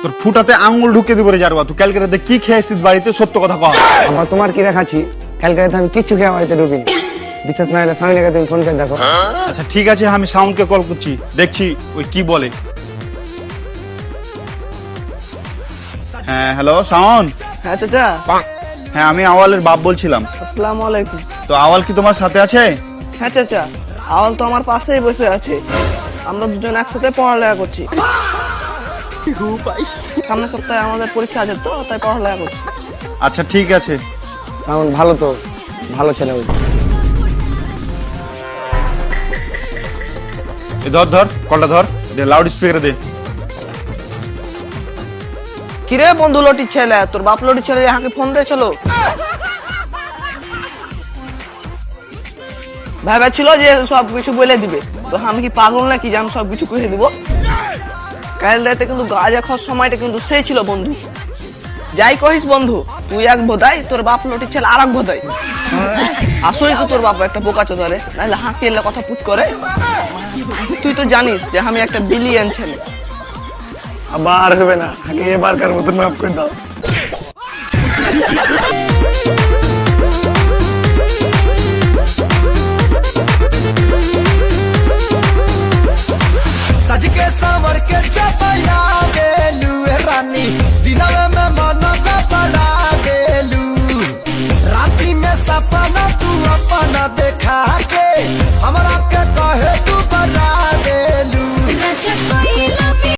তোর ফুটাতে আঙুল ঢুকে দিব রে জারবা। তুই কালকে রাতে কি খেয়েছিস বাড়িতে সত্য কথা কহ। আবার তোমার কি রাখাচ্ছি? কালকে রাতে আমি কিচ্ছু খেয়ে বাড়িতে ঢুকিনি। বিশ্বাস না হলে সামিনাকে তুমি ফোন করে দেখো। আচ্ছা ঠিক আছে, আমি সাউন্ডকে কল করছি, দেখছি ওই কি বলে। হ্যাঁ হ্যালো সাউন্ড। হ্যাঁ চাচা। হ্যাঁ আমি আওয়ালের বাপ বলছিলাম। আসসালামু আলাইকুম। তো আওয়াল কি তোমার সাথে আছে? হ্যাঁ চাচা, আওয়াল তো আমার পাশেই বসে আছে। আমরা দুজন একসাথে পড়ালেখা করছি। সামনের সপ্তাহে আমাদের পরীক্ষা আছে তো, তাই পড়ালেখা করছি। আচ্ছা ঠিক আছে। সাউন্ড ভালো তো, ভালো ছেলে ওই। ধর ধর কলটা ধর, দে লাউড স্পিকারে দে। কিরে বন্ধু লটির ছেলে, তোর বাপ লটির ছেলে হাঁকে ফোন দিয়েছিল। ভেবেছিল যে সব কিছু বলে দিবে, তো আমি কি পাগল নাকি যে আমি সব কিছু কহে দিব? কাল রাতে কিন্তু গাঁজা খাওয়ার সময়টা কিন্তু সেই ছিল বন্ধু। যাই কহিস বন্ধু, তুই এক বোধাই, তোর বাপ লটির ছেলে আর এক বোধাই। আসলেই তো তোর বাপ একটা বোকা চোদারে, নাহলে হাঁকি এলে কথা পুত করে। তুই তো জানিস যে আমি একটা বিলিয়ন ছেলে। আবার হবে না, আগে এবারকার মতন মাফ করে দাও।